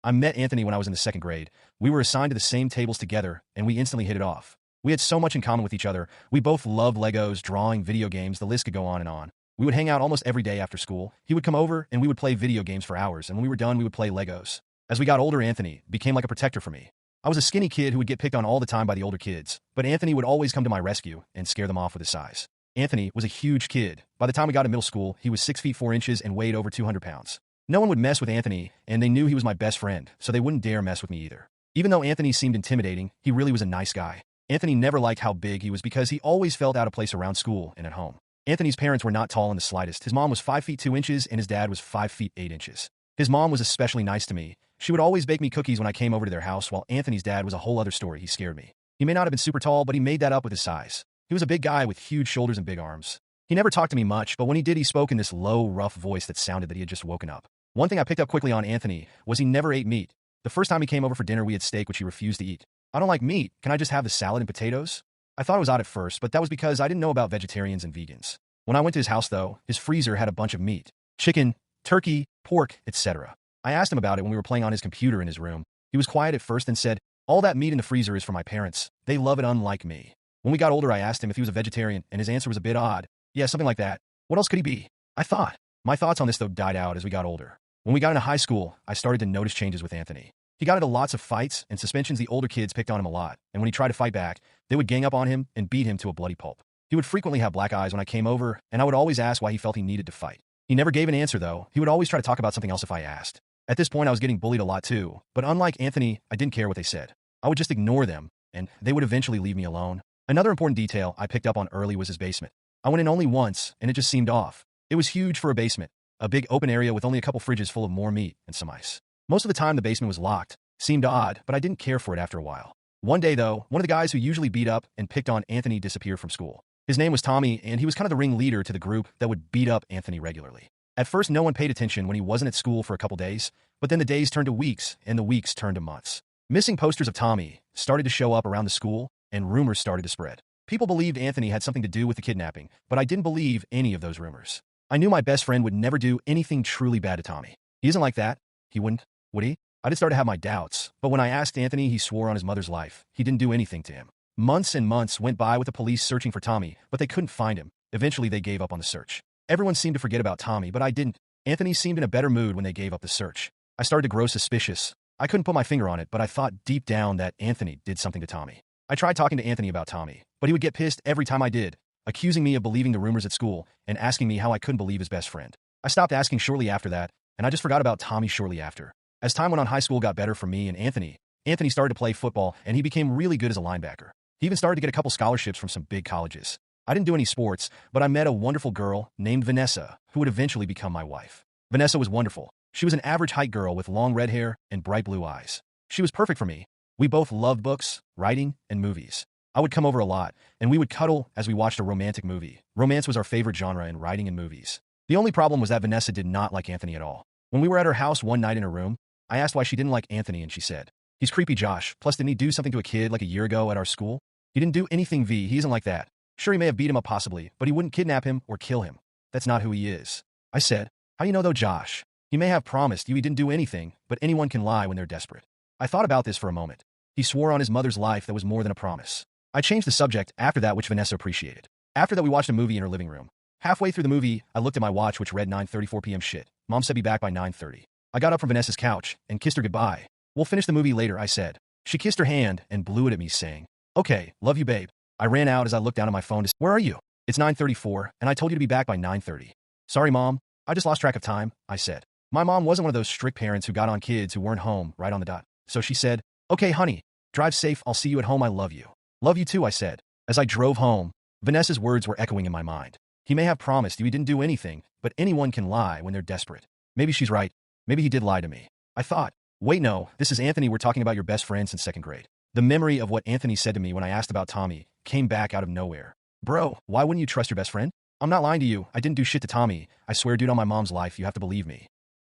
I met Anthony when I was in the second grade. We were assigned to the same tables together, and we instantly hit it off. We had so much in common with each other. We both loved Legos, drawing, video games, the list could go on and on. We would hang out almost every day after school. He would come over, and we would play video games for hours, and when we were done, we would play Legos. As we got older, Anthony became like a protector for me. I was a skinny kid who would get picked on all the time by the older kids, but Anthony would always come to my rescue and scare them off with his size. Anthony was a huge kid. By the time we got to middle school, he was 6 feet 4 inches and weighed over 200 pounds. No one would mess with Anthony, and they knew he was my best friend, so they wouldn't dare mess with me either. Even though Anthony seemed intimidating, he really was a nice guy. Anthony never liked how big he was because he always felt out of place around school and at home. Anthony's parents were not tall in the slightest. His mom was 5 feet 2 inches and his dad was 5 feet 8 inches. His mom was especially nice to me. She would always bake me cookies when I came over to their house, while Anthony's dad was a whole other story. He scared me. He may not have been super tall, but he made that up with his size. He was a big guy with huge shoulders and big arms. He never talked to me much, but when he did, he spoke in this low, rough voice that sounded that he had just woken up. One thing I picked up quickly on Anthony was he never ate meat. The first time he came over for dinner, we had steak, which he refused to eat. I don't like meat. Can I just have the salad and potatoes? I thought it was odd at first, but that was because I didn't know about vegetarians and vegans. When I went to his house, though, his freezer had a bunch of meat. Chicken, turkey, pork, etc. I asked him about it when we were playing on his computer in his room. He was quiet at first and said, "All that meat in the freezer is for my parents. They love it unlike me." When we got older, I asked him if he was a vegetarian, and his answer was a bit odd. Yeah, something like that. What else could he be? I thought. My thoughts on this, though, died out as we got older. When we got into high school, I started to notice changes with Anthony. He got into lots of fights and suspensions. The older kids picked on him a lot, and when he tried to fight back, they would gang up on him and beat him to a bloody pulp. He would frequently have black eyes when I came over, and I would always ask why he felt he needed to fight. He never gave an answer, though. He would always try to talk about something else if I asked. At this point, I was getting bullied a lot too, but unlike Anthony, I didn't care what they said. I would just ignore them, and they would eventually leave me alone. Another important detail I picked up on early was his basement. I went in only once, and it just seemed off. It was huge for a basement, a big open area with only a couple fridges full of more meat and some ice. Most of the time, the basement was locked. Seemed odd, but I didn't care for it after a while. One day, though, one of the guys who usually beat up and picked on Anthony disappeared from school. His name was Tommy, and he was kind of the ringleader to the group that would beat up Anthony regularly. At first, no one paid attention when he wasn't at school for a couple days, but then the days turned to weeks, and the weeks turned to months. Missing posters of Tommy started to show up around the school, and rumors started to spread. People believed Anthony had something to do with the kidnapping, but I didn't believe any of those rumors. I knew my best friend would never do anything truly bad to Tommy. He isn't like that. He wouldn't, would he? I did start to have my doubts, but when I asked Anthony, he swore on his mother's life. He didn't do anything to him. Months and months went by with the police searching for Tommy, but they couldn't find him. Eventually, they gave up on the search. Everyone seemed to forget about Tommy, but I didn't. Anthony seemed in a better mood when they gave up the search. I started to grow suspicious. I couldn't put my finger on it, but I thought deep down that Anthony did something to Tommy. I tried talking to Anthony about Tommy, but he would get pissed every time I did, accusing me of believing the rumors at school and asking me how I couldn't believe his best friend. I stopped asking shortly after that, and I just forgot about Tommy shortly after. As time went on, high school got better for me and Anthony. Anthony started to play football, and he became really good as a linebacker. He even started to get a couple scholarships from some big colleges. I didn't do any sports, but I met a wonderful girl named Vanessa, who would eventually become my wife. Vanessa was wonderful. She was an average height girl with long red hair and bright blue eyes. She was perfect for me. We both loved books, writing, and movies. I would come over a lot, and we would cuddle as we watched a romantic movie. Romance was our favorite genre in writing and movies. The only problem was that Vanessa did not like Anthony at all. When we were at her house one night in her room, I asked why she didn't like Anthony, and she said, "He's creepy, Josh. Plus, didn't he do something to a kid like a year ago at our school? He didn't do anything, V. He isn't like that. Sure, he may have beat him up possibly, but he wouldn't kidnap him or kill him. That's not who he is." I said, "How do you know though, Josh? He may have promised you he didn't do anything, but anyone can lie when they're desperate." I thought about this for a moment. He swore on his mother's life that was more than a promise. I changed the subject after that, which Vanessa appreciated. After that, we watched a movie in her living room. Halfway through the movie, I looked at my watch, which read 9:34 p.m. Shit. Mom said be back by 9:30. I got up from Vanessa's couch and kissed her goodbye. "We'll finish the movie later," I said. She kissed her hand and blew it at me, saying, "Okay, love you, babe." I ran out as I looked down at my phone to say, "Where are you?" "It's 9:34, and I told you to be back by 9:30. "Sorry, Mom. I just lost track of time," I said. My mom wasn't one of those strict parents who got on kids who weren't home right on the dot. So she said, "Okay, honey, drive safe. I'll see you at home. I love you." "Love you too," I said. As I drove home, Vanessa's words were echoing in my mind. He may have promised you he didn't do anything, but anyone can lie when they're desperate. Maybe she's right. Maybe he did lie to me. I thought, wait, no, this is Anthony. We're talking about your best friend since second grade. The memory of what Anthony said to me when I asked about Tommy came back out of nowhere. "Bro, why wouldn't you trust your best friend?" "I'm not lying to you. I didn't do shit to Tommy. I swear, dude, on my mom's life, you have to believe me."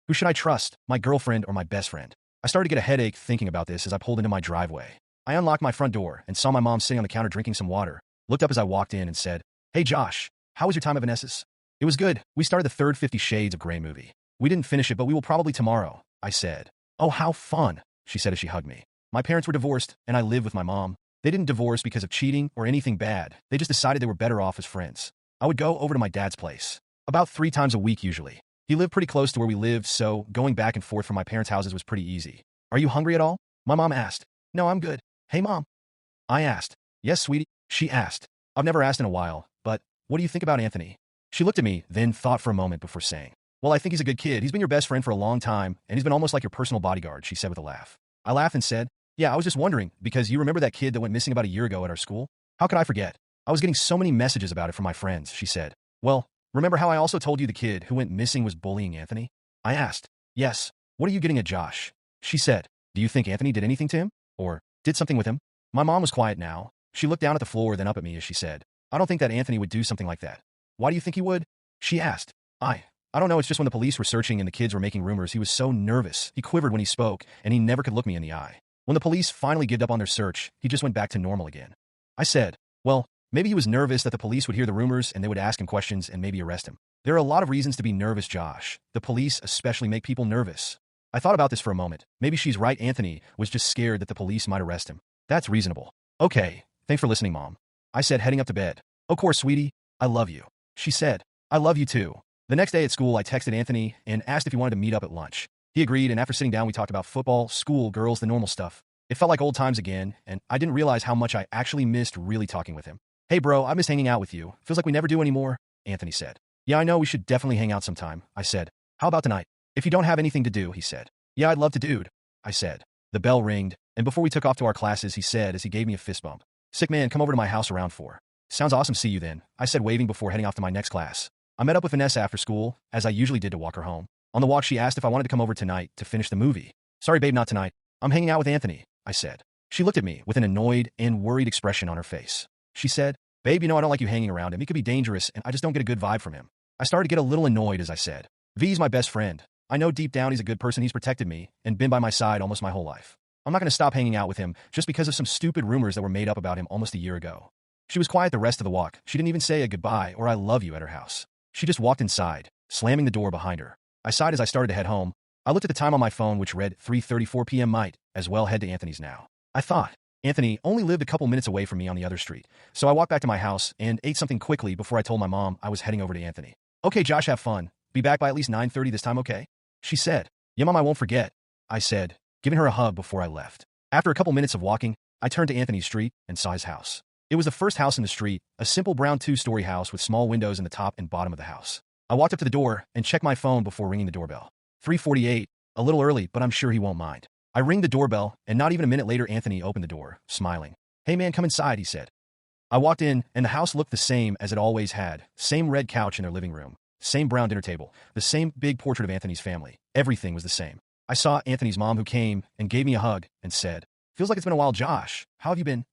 Who should I trust, my girlfriend or my best friend? I started to get a headache thinking about this as I pulled into my driveway. I unlocked my front door and saw my mom sitting on the counter drinking some water, looked up as I walked in and said, "Hey Josh, how was your time at Vanessa's?" "It was good. We started the third 50 Shades of Grey movie. We didn't finish it, but we will probably tomorrow," I said. Oh, how fun, she said as she hugged me. My parents were divorced, and I live with my mom. They didn't divorce because of cheating or anything bad. They just decided they were better off as friends. I would go over to my dad's place. About 3 times a week usually. He lived pretty close to where we lived, so going back and forth from my parents' houses was pretty easy. Are you hungry at all? My mom asked. No, I'm good. Hey, Mom. I asked. Yes, sweetie, she asked. I've never asked in a while, but what do you think about Anthony? She looked at me, then thought for a moment before saying, well, I think he's a good kid. He's been your best friend for a long time, and he's been almost like your personal bodyguard, she said with a laugh. I laughed and said, yeah, I was just wondering, because you remember that kid that went missing about a year ago at our school? How could I forget? I was getting so many messages about it from my friends, she said. Well, remember how I also told you the kid who went missing was bullying Anthony? I asked. Yes. What are you getting at, Josh? She said. Do you think Anthony did anything to him? Or did something with him? My mom was quiet now. She looked down at the floor, then up at me as she said, I don't think that Anthony would do something like that. Why do you think he would? She asked. I don't know, it's just when the police were searching and the kids were making rumors, he was so nervous. He quivered when he spoke, and he never could look me in the eye. When the police finally gave up on their search, he just went back to normal again. I said, well, maybe he was nervous that the police would hear the rumors and they would ask him questions and maybe arrest him. There are a lot of reasons to be nervous, Josh. The police especially make people nervous. I thought about this for a moment. Maybe she's right, Anthony was just scared that the police might arrest him. That's reasonable. Okay, thanks for listening, Mom. I said, heading up to bed. Of course, sweetie. I love you. She said, I love you too. The next day at school, I texted Anthony and asked if he wanted to meet up at lunch. He agreed, and after sitting down, we talked about football, school, girls, the normal stuff. It felt like old times again, and I didn't realize how much I actually missed really talking with him. Hey bro, I miss hanging out with you. Feels like we never do anymore, Anthony said. Yeah, I know, we should definitely hang out sometime, I said. How about tonight? If you don't have anything to do, he said. Yeah, I'd love to, dude, I said. The bell ringed, and before we took off to our classes, he said as he gave me a fist bump. Sick man, come over to my house around 4. Sounds awesome, see you then, I said, waving before heading off to my next class. I met up with Vanessa after school, as I usually did, to walk her home. On the walk, she asked if I wanted to come over tonight to finish the movie. Sorry, babe, not tonight. I'm hanging out with Anthony, I said. She looked at me with an annoyed and worried expression on her face. She said, babe, you know I don't like you hanging around him. He could be dangerous, and I just don't get a good vibe from him. I started to get a little annoyed as I said, V's my best friend. I know deep down he's a good person. He's protected me and been by my side almost my whole life. I'm not going to stop hanging out with him just because of some stupid rumors that were made up about him almost a year ago. She was quiet the rest of the walk. She didn't even say a goodbye or I love you at her house. She just walked inside, slamming the door behind her. I sighed as I started to head home. I looked at the time on my phone, which read 3:34 p.m. Might as well head to Anthony's now. I thought. Anthony only lived a couple minutes away from me on the other street, so I walked back to my house and ate something quickly before I told my mom I was heading over to Anthony. Okay, Josh, have fun. Be back by at least 9:30 this time, okay? She said. Yeah, Mom, I won't forget, I said, giving her a hug before I left. After a couple minutes of walking, I turned to Anthony's street and saw his house. It was the first house in the street, a simple brown 2-story house with small windows in the top and bottom of the house. I walked up to the door and checked my phone before ringing the doorbell. 3:48, a little early, but I'm sure he won't mind. I ring the doorbell, and not even a minute later, Anthony opened the door, smiling. Hey man, come inside, he said. I walked in, and the house looked the same as it always had. Same red couch in their living room. Same brown dinner table. The same big portrait of Anthony's family. Everything was the same. I saw Anthony's mom, who came and gave me a hug and said, Feels like it's been a while, Josh. How have you been?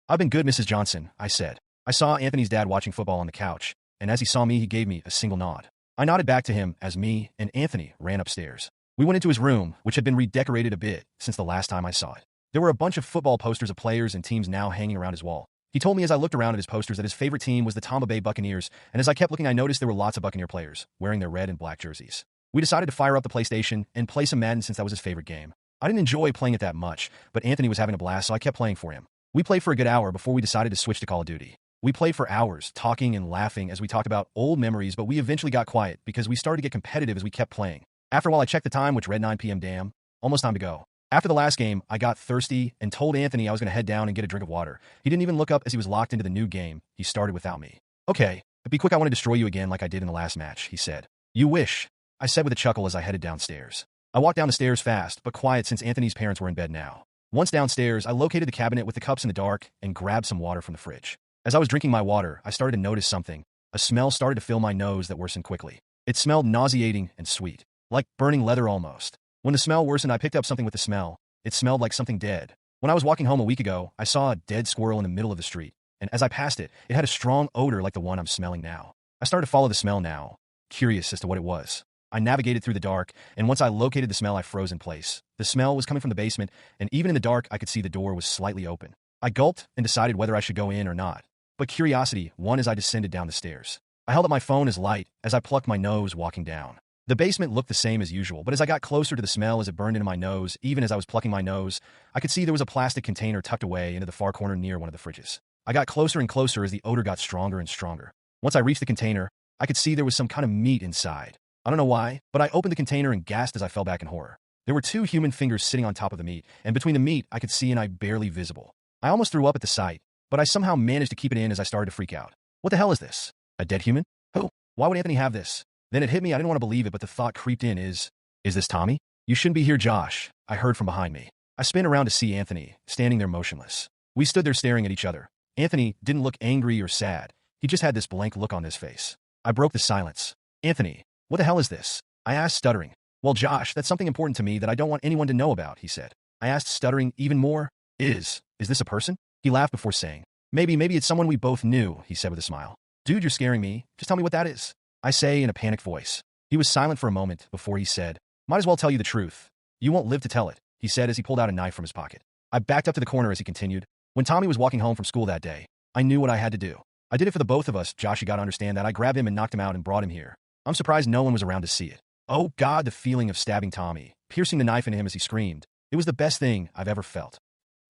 I've been good, Mrs. Johnson, I said. I saw Anthony's dad watching football on the couch, and as he saw me, he gave me a single nod. I nodded back to him as me and Anthony ran upstairs. We went into his room, which had been redecorated a bit since the last time I saw it. There were a bunch of football posters of players and teams now hanging around his wall. He told me as I looked around at his posters that his favorite team was the Tampa Bay Buccaneers, and as I kept looking, I noticed there were lots of Buccaneer players wearing their red and black jerseys. We decided to fire up the PlayStation and play some Madden since that was his favorite game. I didn't enjoy playing it that much, but Anthony was having a blast, so I kept playing for him. We played for a good hour before we decided to switch to Call of Duty. We played for hours, talking and laughing as we talked about old memories, but we eventually got quiet because we started to get competitive as we kept playing. After a while, I checked the time, which read 9 p.m. Damn, almost time to go. After the last game, I got thirsty and told Anthony I was going to head down and get a drink of water. He didn't even look up as he was locked into the new game he started without me. Okay, but be quick, I want to destroy you again like I did in the last match, he said. You wish, I said with a chuckle as I headed downstairs. I walked down the stairs fast, but quiet since Anthony's parents were in bed now. Once downstairs, I located the cabinet with the cups in the dark and grabbed some water from the fridge. As I was drinking my water, I started to notice something. A smell started to fill my nose that worsened quickly. It smelled nauseating and sweet, like burning leather almost. When the smell worsened, I picked up something with the smell. It smelled like something dead. When I was walking home a week ago, I saw a dead squirrel in the middle of the street, and as I passed it, it had a strong odor like the one I'm smelling now. I started to follow the smell now, curious as to what it was. I navigated through the dark, and once I located the smell, I froze in place. The smell was coming from the basement, and even in the dark, I could see the door was slightly open. I gulped and decided whether I should go in or not. But curiosity won as I descended down the stairs. I held up my phone as light as I plucked my nose walking down. The basement looked the same as usual, but as I got closer to the smell as it burned into my nose, even as I was plucking my nose, I could see there was a plastic container tucked away into the far corner near one of the fridges. I got closer and closer as the odor got stronger and stronger. Once I reached the container, I could see there was some kind of meat inside. I don't know why, but I opened the container and gasped as I fell back in horror. There were 2 human fingers sitting on top of the meat, and between the meat I could see an eye barely visible. I almost threw up at the sight, but I somehow managed to keep it in as I started to freak out. What the hell is this? A dead human? Who? Why would Anthony have this? Then it hit me. I didn't want to believe it, but the thought creeped in is this Tommy? You shouldn't be here, Josh, I heard from behind me. I spun around to see Anthony, standing there motionless. We stood there staring at each other. Anthony didn't look angry or sad. He just had this blank look on his face. I broke the silence. Anthony, what the hell is this? I asked, stuttering. Well, Josh, that's something important to me that I don't want anyone to know about, he said. I asked, stuttering even more. Is this a person? He laughed before saying, Maybe it's someone we both knew, he said with a smile. Dude, you're scaring me. Just tell me what that is. I say in a panicked voice. He was silent for a moment before he said, Might as well tell you the truth. You won't live to tell it, he said as he pulled out a knife from his pocket. I backed up to the corner as he continued. When Tommy was walking home from school that day, I knew what I had to do. I did it for the both of us, Josh. You gotta understand that. I grabbed him and knocked him out and brought him here. I'm surprised no one was around to see it. Oh God, the feeling of stabbing Tommy, piercing the knife into him as he screamed. It was the best thing I've ever felt.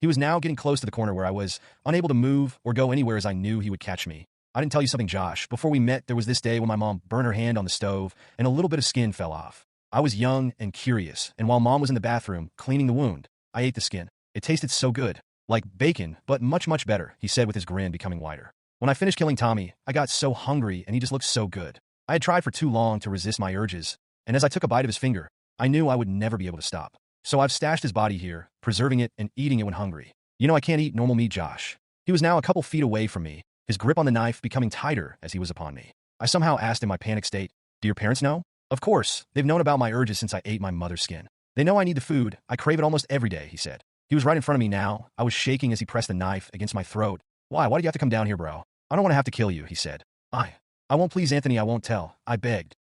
He was now getting close to the corner where I was, unable to move or go anywhere as I knew he would catch me. I didn't tell you something, Josh. Before we met, there was this day when my mom burned her hand on the stove and a little bit of skin fell off. I was young and curious, and while Mom was in the bathroom cleaning the wound, I ate the skin. It tasted so good. Like bacon, but much, much better, he said with his grin becoming wider. When I finished killing Tommy, I got so hungry and he just looked so good. I had tried for too long to resist my urges, and as I took a bite of his finger, I knew I would never be able to stop. So I've stashed his body here, preserving it and eating it when hungry. You know I can't eat normal meat, Josh. He was now a couple feet away from me, his grip on the knife becoming tighter as he was upon me. I somehow asked in my panicked state, Do your parents know? Of course, they've known about my urges since I ate my mother's skin. They know I need the food. I crave it almost every day, he said. He was right in front of me now. I was shaking as he pressed the knife against my throat. Why do you have to come down here, bro? I don't want to have to kill you, he said. I won't, please, Anthony, I won't tell. I begged.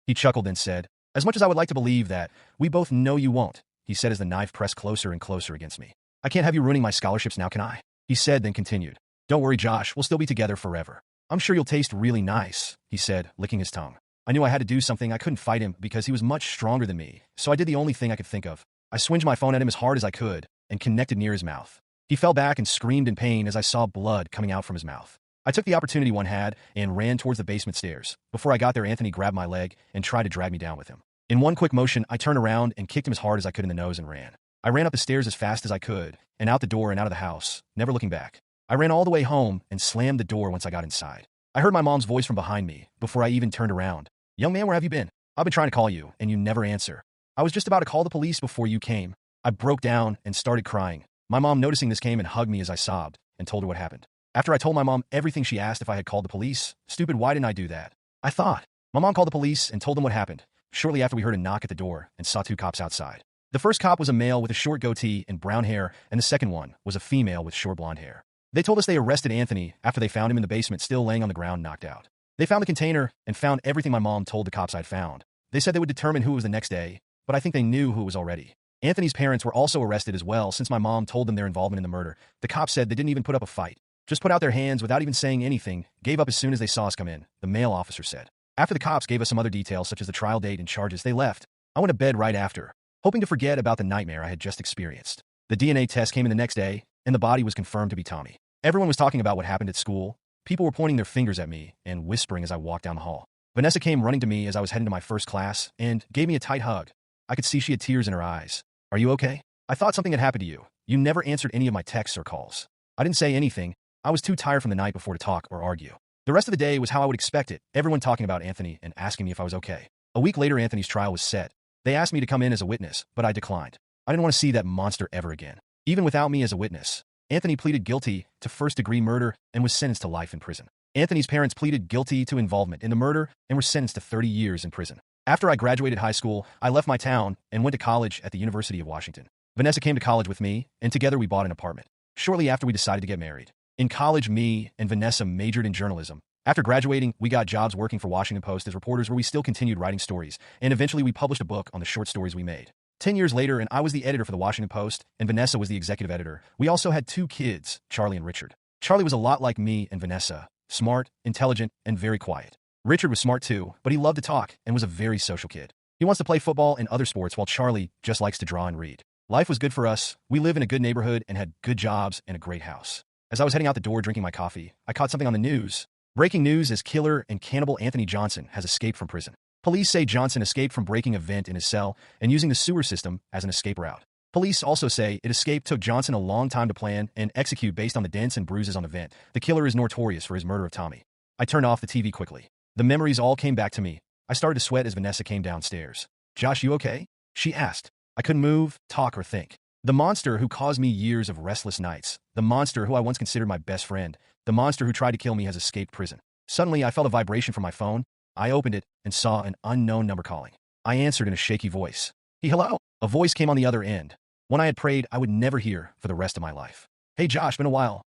He chuckled and said, As much as I would like to believe that, we both know you won't, he said as the knife pressed closer and closer against me. I can't have you ruining my scholarships now, can I? He said, then continued. Don't worry, Josh, we'll still be together forever. I'm sure you'll taste really nice, he said, licking his tongue. I knew I had to do something. I couldn't fight him because he was much stronger than me, so I did the only thing I could think of. I swinged my phone at him as hard as I could and connected near his mouth. He fell back and screamed in pain as I saw blood coming out from his mouth. I took the opportunity one had and ran towards the basement stairs. Before I got there, Anthony grabbed my leg and tried to drag me down with him. In one quick motion, I turned around and kicked him as hard as I could in the nose and ran. I ran up the stairs as fast as I could and out the door and out of the house, never looking back. I ran all the way home and slammed the door once I got inside. I heard my mom's voice from behind me before I even turned around. Young man, where have you been? I've been trying to call you, and you never answer. I was just about to call the police before you came. I broke down and started crying. My mom, noticing this, came and hugged me as I sobbed and told her what happened. After I told my mom everything, she asked if I had called the police. Stupid, why didn't I do that? I thought. My mom called the police and told them what happened. Shortly after, we heard a knock at the door and saw 2 cops outside. The first cop was a male with a short goatee and brown hair, and the second one was a female with short blonde hair. They told us they arrested Anthony after they found him in the basement still laying on the ground knocked out. They found the container and found everything my mom told the cops I'd found. They said they would determine who it was the next day, but I think they knew who it was already. Anthony's parents were also arrested as well since my mom told them their involvement in the murder. The cops said they didn't even put up a fight. Just put out their hands without even saying anything, gave up as soon as they saw us come in, the male officer said. After the cops gave us some other details such as the trial date and charges, they left. I went to bed right after, hoping to forget about the nightmare I had just experienced. The DNA test came in the next day, and the body was confirmed to be Tommy. Everyone was talking about what happened at school. People were pointing their fingers at me and whispering as I walked down the hall. Vanessa came running to me as I was heading to my first class and gave me a tight hug. I could see she had tears in her eyes. Are you okay? I thought something had happened to you. You never answered any of my texts or calls. I didn't say anything. I was too tired from the night before to talk or argue. The rest of the day was how I would expect it, everyone talking about Anthony and asking me if I was okay. A week later, Anthony's trial was set. They asked me to come in as a witness, but I declined. I didn't want to see that monster ever again, even without me as a witness. Anthony pleaded guilty to first-degree murder and was sentenced to life in prison. Anthony's parents pleaded guilty to involvement in the murder and were sentenced to 30 years in prison. After I graduated high school, I left my town and went to college at the University of Washington. Vanessa came to college with me, and together we bought an apartment. Shortly after, we decided to get married. In college, me and Vanessa majored in journalism. After graduating, we got jobs working for Washington Post as reporters where we still continued writing stories, and eventually we published a book on the short stories we made. 10 years later, and I was the editor for the Washington Post, and Vanessa was the executive editor. We also had 2 kids, Charlie and Richard. Charlie was a lot like me and Vanessa, smart, intelligent, and very quiet. Richard was smart too, but he loved to talk and was a very social kid. He wants to play football and other sports while Charlie just likes to draw and read. Life was good for us. We live in a good neighborhood and had good jobs and a great house. As I was heading out the door drinking my coffee, I caught something on the news. Breaking news is killer and cannibal Anthony Johnson has escaped from prison. Police say Johnson escaped from breaking a vent in his cell and using the sewer system as an escape route. Police also say it escape took Johnson a long time to plan and execute based on the dents and bruises on the vent. The killer is notorious for his murder of Tommy. I turned off the TV quickly. The memories all came back to me. I started to sweat as Vanessa came downstairs. "Josh, you okay?" she asked. I couldn't move, talk, or think. The monster who caused me years of restless nights, the monster who I once considered my best friend, the monster who tried to kill me has escaped prison. Suddenly, I felt a vibration from my phone. I opened it and saw an unknown number calling. I answered in a shaky voice. "Hey, hello?" A voice came on the other end. One I had prayed I would never hear for the rest of my life. "Hey, Josh, been a while.